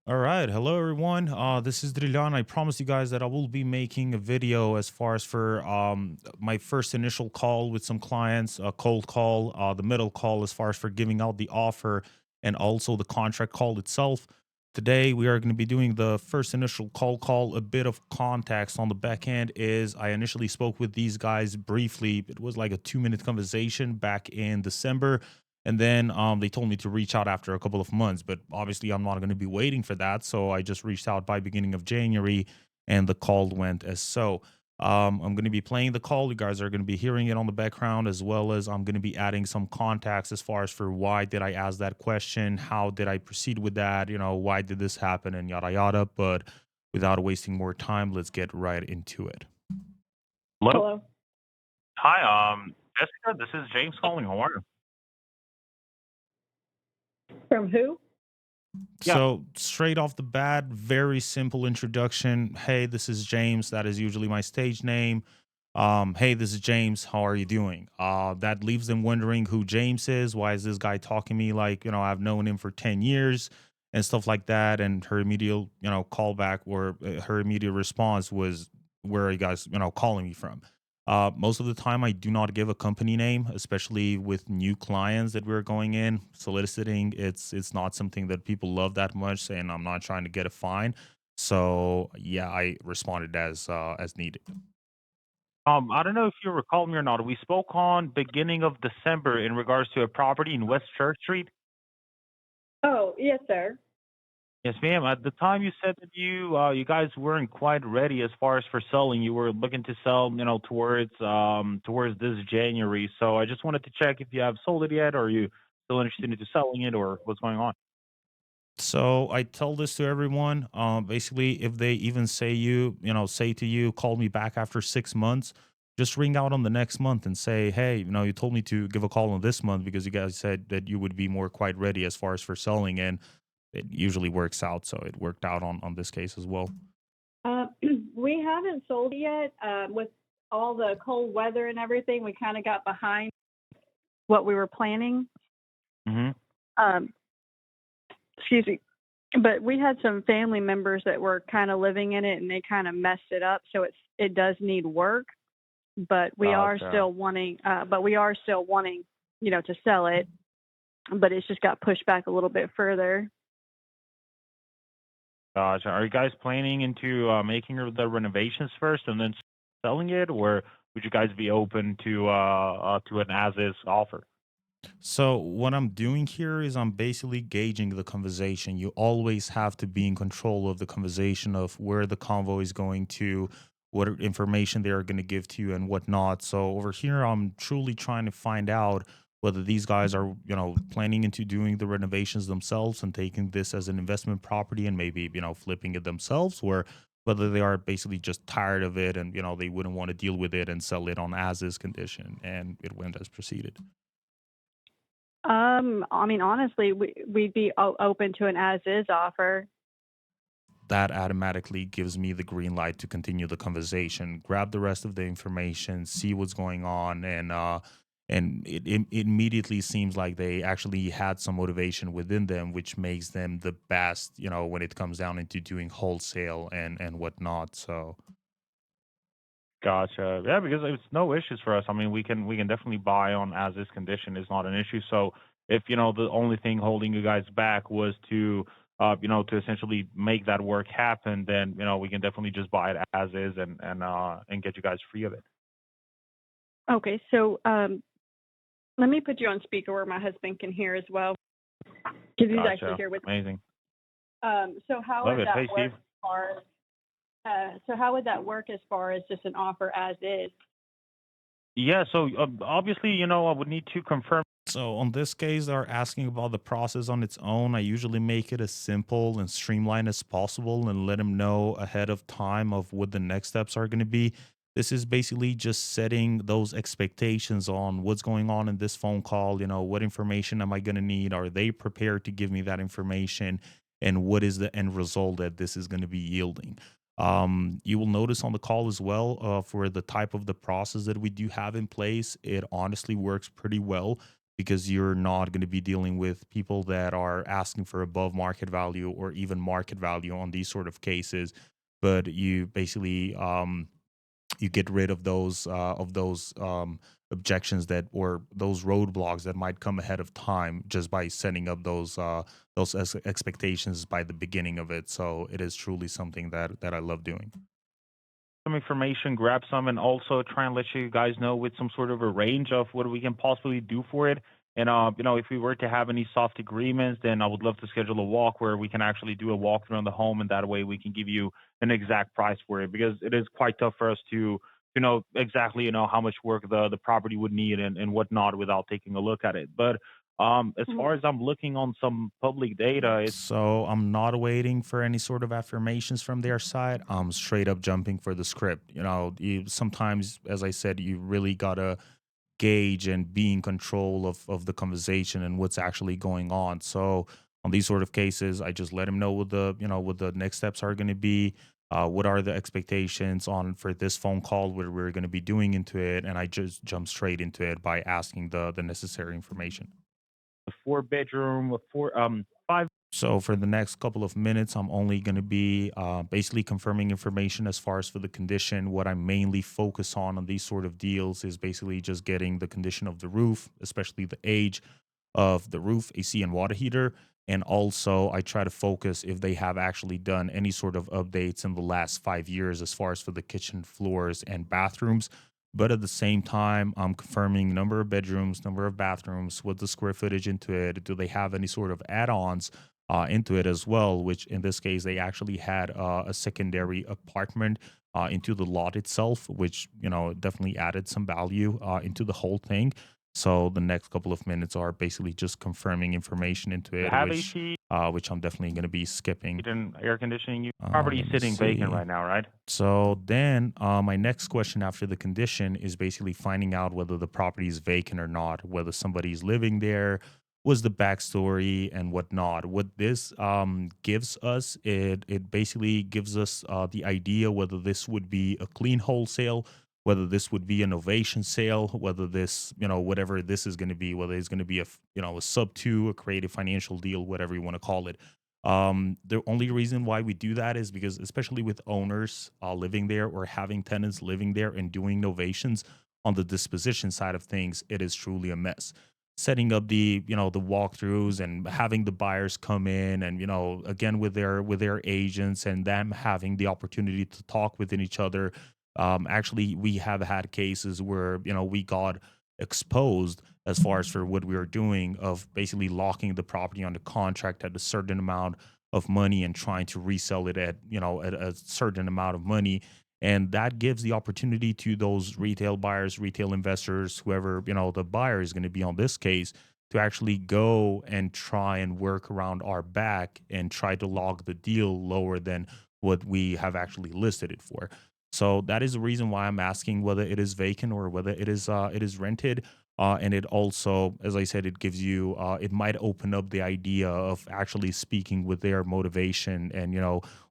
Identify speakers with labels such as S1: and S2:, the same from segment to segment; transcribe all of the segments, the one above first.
S1: All right. Hello, everyone. This is Drillan. I promised you guys that I will be making a video as far as for my first initial call with some clients, a cold call, the middle call as far as for giving out the offer, and also the contract call itself. Today, we are going to be doing the first initial cold call. A bit of context on the back end is I initially spoke with these guys briefly. It was like a 2 minute conversation back in December, and then they told me to reach out after a couple of months, but obviously I'm not going to be waiting for that. So I just reached out by beginning of January, and the call went as so. I'm going to be playing the call. You guys are going to be hearing it on the background, as well as I'm going to be adding some context as far as for why did I ask that question, how did I proceed with that, why did this happen, and yada yada. But without wasting more time, let's get right into it.
S2: Hello.
S3: Hello.
S2: Hi, Jessica, this is James calling. How are you?
S3: From who?
S2: Yeah.
S1: So, straight off the bat, very simple introduction. Hey, this is James. That is usually my stage name. Hey, this is James. How are you doing? That leaves them wondering who James is. Why is this guy talking to me like, I've known him for 10 years and stuff like that. And her immediate, callback or her immediate response was, where are you guys, calling me from? Most of the time, I do not give a company name, especially with new clients that we're going in soliciting. It's not something that people love that much, and I'm not trying to get a fine. So yeah, I responded as needed.
S2: I don't know if you recall me or not. We spoke on beginning of December in regards to a property in West Church Street.
S3: Oh, yes, sir.
S2: Yes, ma'am. At the time, you said that you guys weren't quite ready as far as for selling. You were looking to sell, towards this January. So I just wanted to check if you have sold it yet, or are you still interested into selling it, or what's going on?
S1: So I tell this to everyone. Basically, if they even say to you, call me back after 6 months, just ring out on the next month and say, hey, you told me to give a call on this month because you guys said that you would be more quite ready as far as for selling, and it usually works out. So it worked out on this case as well.
S3: Uh, we haven't sold yet. With all the cold weather and everything, we kind of got behind what we were planning.
S2: Mm-hmm.
S3: Um, excuse me. But we had some family members that were kind of living in it, and they kind of messed it up. So it does need work, but we are
S2: Gotcha.
S3: still wanting. But we are still wanting, to sell it. But it's just got pushed back a little bit further.
S2: Gotcha. Are you guys planning into making the renovations first and then selling it, or would you guys be open to an as-is offer?
S1: So what I'm doing here is I'm basically gauging the conversation. You always have to be in control of the conversation of where the convo is going to, what information they are going to give to you and whatnot. So over here, I'm truly trying to find out whether these guys are, planning into doing the renovations themselves and taking this as an investment property and maybe, flipping it themselves, or whether they are basically just tired of it and, they wouldn't want to deal with it and sell it on as is condition. And it went as proceeded.
S3: I mean, honestly, we'd be open to an as-is offer.
S1: That automatically gives me the green light to continue the conversation, grab the rest of the information, see what's going on, and it immediately seems like they actually had some motivation within them, which makes them the best, when it comes down into doing wholesale and whatnot. So
S2: Gotcha. Yeah, because it's no issues for us. I mean, we can definitely buy on as is condition is not an issue. So if the only thing holding you guys back was to essentially make that work happen, then we can definitely just buy it as is and get you guys free of it.
S3: Okay, so let me put you on speaker where my husband can hear as well, because he's actually
S2: Gotcha.
S3: here with.
S2: Amazing.
S3: So how
S2: Love
S3: would
S2: it.
S3: that
S2: Hey,
S3: work
S2: Steve.
S3: as far as? So how would that work as far as just an offer as is?
S2: Yeah. So obviously, I would need to confirm.
S1: So on this case, they're asking about the process on its own. I usually make it as simple and streamlined as possible and let them know ahead of time of what the next steps are going to be. This is basically just setting those expectations on what's going on in this phone call. What information am I going to need? Are they prepared to give me that information? And what is the end result that this is going to be yielding? You will notice on the call as well, for the type of the process that we do have in place, it honestly works pretty well because you're not going to be dealing with people that are asking for above market value or even market value on these sort of cases. But you basically you get rid of those objections that or those roadblocks that might come ahead of time just by setting up those expectations by the beginning of it. So it is truly something that I love doing.
S2: Some information, grab some, and also try and let you guys know with some sort of a range of what we can possibly do for it. And if we were to have any soft agreements, then I would love to schedule a walk where we can actually do a walkthrough on the home, and that way we can give you an exact price for it because it is quite tough for us to know exactly how much work the property would need and whatnot without taking a look at it. But as
S3: Mhm.
S2: far as I'm looking on some public data, it's
S1: So I'm not waiting for any sort of affirmations from their side. I'm straight up jumping for the script. Sometimes, as I said, you really gotta gauge and be in control of the conversation and what's actually going on. So on these sort of cases, I just let him know what the next steps are going to be. What are the expectations on for this phone call, what we're going to be doing into it, and I just jump straight into it by asking the necessary information.
S2: a four bedroom, a four five.
S1: So for the next couple of minutes, I'm only going to be basically confirming information as far as for the condition. What I mainly focus on these sort of deals is basically just getting the condition of the roof, especially the age of the roof, AC, and water heater. And also, I try to focus if they have actually done any sort of updates in the last 5 years as far as for the kitchen floors and bathrooms. But at the same time, I'm confirming number of bedrooms, number of bathrooms, what the square footage into it. Do they have any sort of add ons into it as well? Which in this case, they actually had a secondary apartment into the lot itself, which, definitely added some value into the whole thing. So the next couple of minutes are basically just confirming information into
S2: You
S1: it,
S2: have
S1: which
S2: AC
S1: which I'm definitely going to be skipping.
S2: and air conditioning. You property
S1: Let me
S2: sitting vacant
S1: see.
S2: right now, right?
S1: So then, my next question after the condition is basically finding out whether the property is vacant or not, whether somebody's living there, was the backstory and whatnot. What this gives us, it basically gives us the idea whether this would be a clean wholesale, whether this would be an ovation sale, whether this, whatever this is going to be, whether it's going to be a sub two, a creative financial deal, whatever you want to call it. The only reason why we do that is because, especially with owners living there or having tenants living there and doing novations on the disposition side of things, it is truly a mess. Setting up the walkthroughs and having the buyers come in and again with their agents and them having the opportunity to talk within each other. Actually, we have had cases where we got exposed as far as for what we were doing of basically locking the property on the contract at a certain amount of money and trying to resell it at a certain amount of money, and that gives the opportunity to those retail buyers, retail investors, whoever the buyer is going to be on this case, to actually go and try and work around our back and try to log the deal lower than what we have actually listed it for. So that is the reason why I'm asking whether it is vacant or whether it is rented. And it also, as I said, it gives you it might open up the idea of actually speaking with their motivation and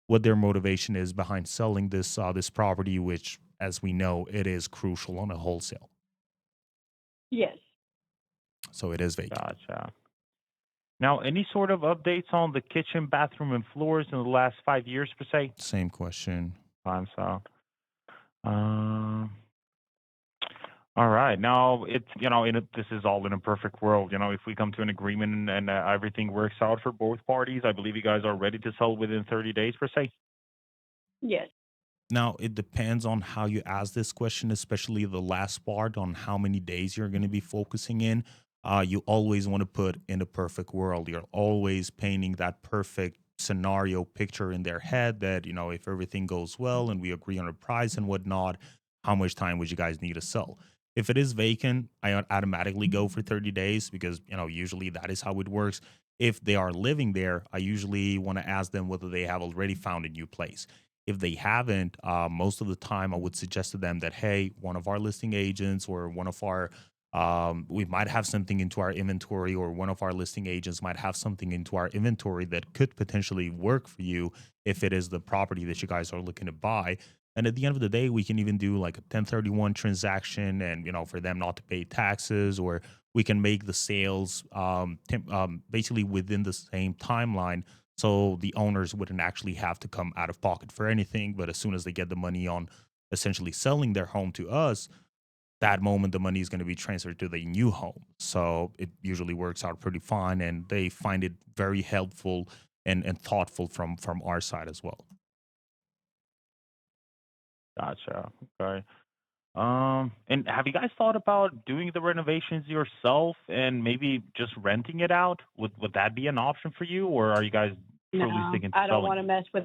S1: what their motivation is behind selling this property, which, as we know, it is crucial on a wholesale.
S3: Yes.
S1: So it is vacant.
S2: Gotcha. Now, any sort of updates on the kitchen, bathroom, and floors in the last 5 years per se?
S1: Same question.
S2: Fine, so. Um, all right. Now, it's, this is all in a perfect world. If we come to an agreement and everything works out for both parties, I believe you guys are ready to sell within 30 days per se.
S3: Yes.
S1: Now, it depends on how you ask this question, especially the last part on how many days you're going to be focusing in. You always want to put in a perfect world. You're always painting that perfect scenario picture in their head that, if everything goes well and we agree on a price and whatnot, how much time would you guys need to sell? If it is vacant, I automatically go for 30 days because, usually that is how it works. If they are living there, I usually want to ask them whether they have already found a new place. If they haven't, most of the time I would suggest to them that, hey, one of our listing agents or one of our, we might have something into our inventory, or one of our listing agents might have something into our inventory that could potentially work for you if it is the property that you guys are looking to buy. And at the end of the day, we can even do like a 1031 transaction and, for them not to pay taxes, or we can make the sales basically within the same timeline. So the owners wouldn't actually have to come out of pocket for anything. But as soon as they get the money on essentially selling their home to us, that moment the money is going to be transferred to the new home. So it usually works out pretty fine, and they find it very helpful and thoughtful from our side as well.
S2: Gotcha. Okay. And have you guys thought about doing the renovations yourself and maybe just renting it out? Would that be an option for you, or are you guys truly
S3: No,
S2: sticking to
S3: I don't
S2: selling
S3: want to
S2: it?
S3: mess with.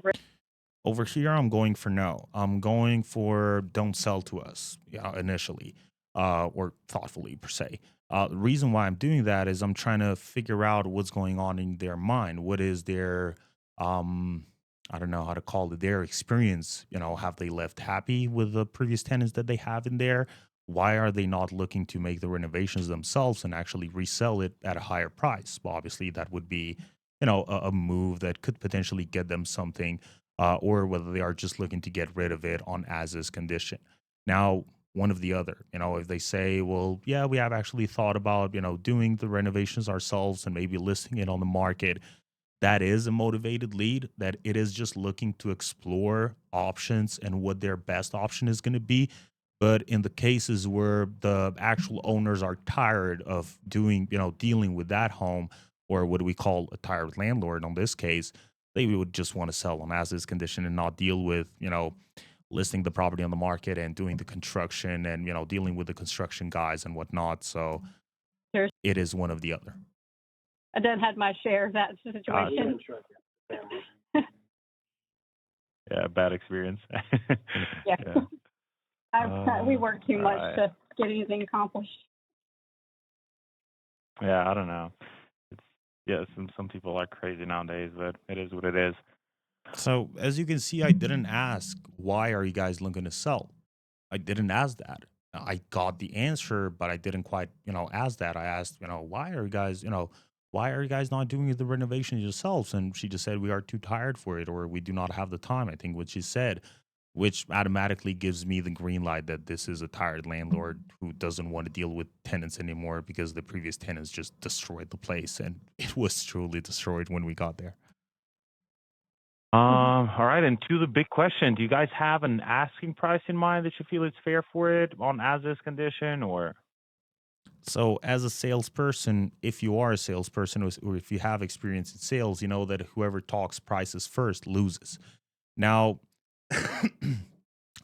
S1: Over here, I'm going for no. I'm going for don't sell to us, yeah, initially, or thoughtfully per se. The reason why I'm doing that is I'm trying to figure out what's going on in their mind. What is their, um, I don't know how to call it, their experience. Have they left happy with the previous tenants that they have in there? Why are they not looking to make the renovations themselves and actually resell it at a higher price? Well, obviously, that would be, a move that could potentially get them something, or whether they are just looking to get rid of it on as is condition. Now, one of the other, if they say, well, yeah, we have actually thought about, doing the renovations ourselves and maybe listing it on the market, that is a motivated lead, that it is just looking to explore options and what their best option is going to be. But in the cases where the actual owners are tired of doing, dealing with that home, or what do we call a tired landlord in this case, they would just want to sell on as is condition and not deal with, listing the property on the market and doing the construction and, dealing with the construction guys and whatnot. So
S3: There's,
S1: it is one of the other.
S3: I done had my share of that
S2: Gotcha.
S3: situation.
S2: Yeah, bad experience.
S3: Yeah,
S2: Yeah.
S3: we work too
S2: All
S3: much
S2: right.
S3: to get anything accomplished.
S2: Yeah, I don't know. It's yeah, some people are crazy nowadays, but it is what it is.
S1: So as you can see, I didn't ask why are you guys looking to sell. I didn't ask that. I got the answer, but I didn't quite, ask that. I asked, why are you guys, why are you guys not doing the renovations yourselves? And she just said we are too tired for it, or we do not have the time. I think what she said, which automatically gives me the green light that this is a tired landlord who doesn't want to deal with tenants anymore because the previous tenants just destroyed the place, and it was truly destroyed when we got there.
S2: All right, and to the big question, do you guys have an asking price in mind that you feel is fair for it on as is condition, or?
S1: So, as a salesperson, if you are a salesperson, or if you have experience in sales, you know that whoever talks prices first loses. Now,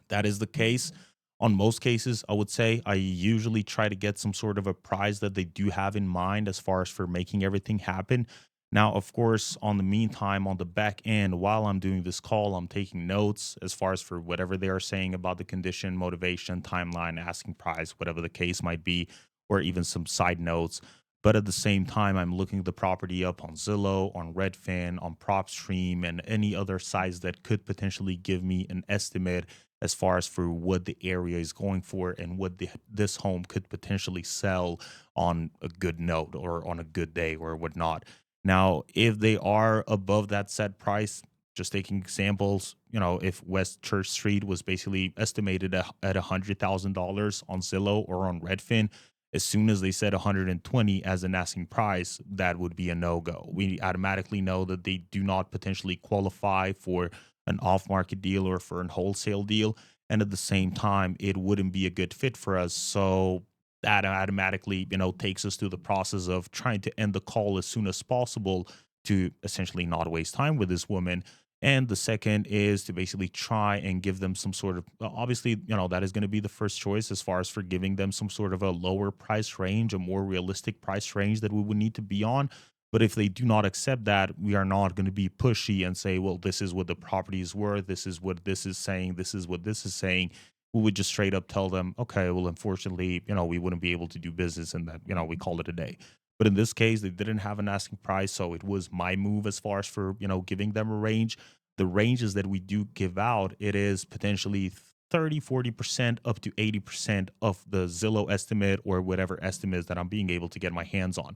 S1: that is the case. On most cases, I would say I usually try to get some sort of a prize that they do have in mind as far as for making everything happen. Now, of course, on the meantime, on the back end, while I'm doing this call, I'm taking notes as far as for whatever they are saying about the condition, motivation, timeline, asking price, whatever the case might be, or even some side notes. But at the same time, I'm looking the property up on Zillow, on Redfin, on PropStream, and any other sites that could potentially give me an estimate as far as for what the area is going for and what this home could potentially sell on a good note or on a good day or whatnot. Now, if they are above that set price, just taking examples, if West Church Street was basically estimated at $100,000 on Zillow or on Redfin, as soon as they said 120 as an asking price, that would be a no go. We automatically know that they do not potentially qualify for an off market deal or for an wholesale deal. And at the same time, it wouldn't be a good fit for us. So that automatically, takes us to the process of trying to end the call as soon as possible to essentially not waste time with this woman. And the second is to basically try and give them some sort of, obviously, that is going to be the first choice as far as for giving them some sort of a lower price range, a more realistic price range that we would need to be on. But if they do not accept that, we are not going to be pushy and say, well, this is what the property is worth. This is what this is saying. This is what this is saying. We would just straight up tell them, okay, well, unfortunately, we wouldn't be able to do business and that, we call it a day. But in this case, they didn't have an asking price. So it was my move as far as for, giving them a range. The ranges that we do give out, it is potentially 30, 40% up to 80% of the Zillow estimate or whatever estimates that I'm being able to get my hands on.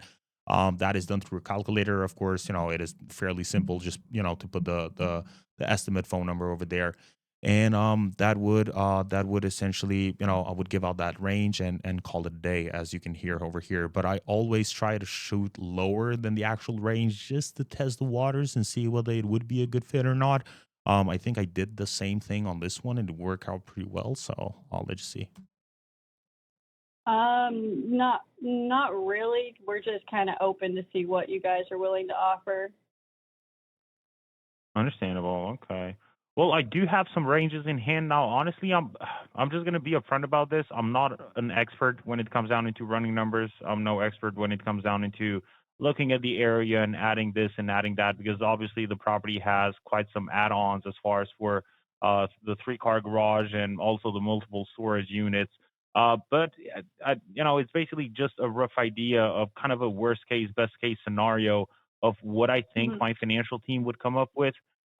S1: That is done through a calculator. Of course, it is fairly simple, just, to put the estimate phone number over there. and that would essentially, I would give out that range and call it a day, as you can hear over here. But I always try to shoot lower than the actual range just to test the waters and see whether it would be a good fit or not. I think I did the same thing on this one and it worked out pretty well, so I'll let you see.
S3: Not really. We're just kind of open to see what you guys are willing to offer.
S2: Understandable. Okay. Well, I do have some ranges in hand now. Honestly, I'm just gonna be upfront about this. I'm not an expert when it comes down into running numbers. I'm no expert when it comes down into looking at the area and adding this and adding that, because obviously the property has quite some add-ons as far as for the three-car garage and also the multiple storage units. But it's basically just a rough idea of kind of a worst case, best case scenario of what I think
S3: Hmm.
S2: my financial team would come up with.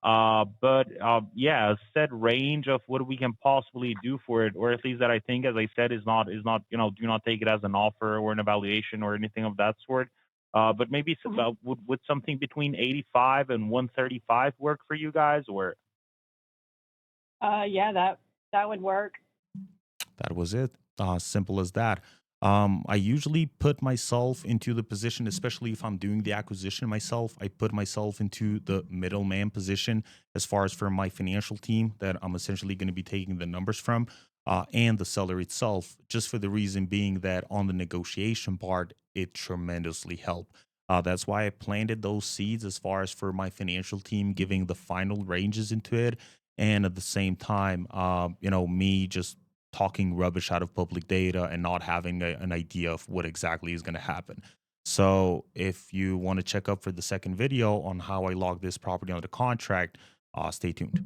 S2: But yeah, a set range of what we can possibly do for it, or at least that I think, as I said, is not do not take it as an offer or an evaluation or anything of that sort. But maybe
S3: Hmm.
S2: would something between 85 and 135 work for you guys, or
S3: Yeah, that would work.
S1: That was it. Simple as that. I usually put myself into the position, especially if I'm doing the acquisition myself. I put myself into the middleman position as far as for my financial team that I'm essentially going to be taking the numbers from, and the seller itself, just for the reason being that on the negotiation part, it tremendously helped. That's why I planted those seeds as far as for my financial team giving the final ranges into it. And at the same time, me just talking rubbish out of public data and not having an idea of what exactly is going to happen. So, if you want to check up for the second video on how I log this property under contract, stay tuned.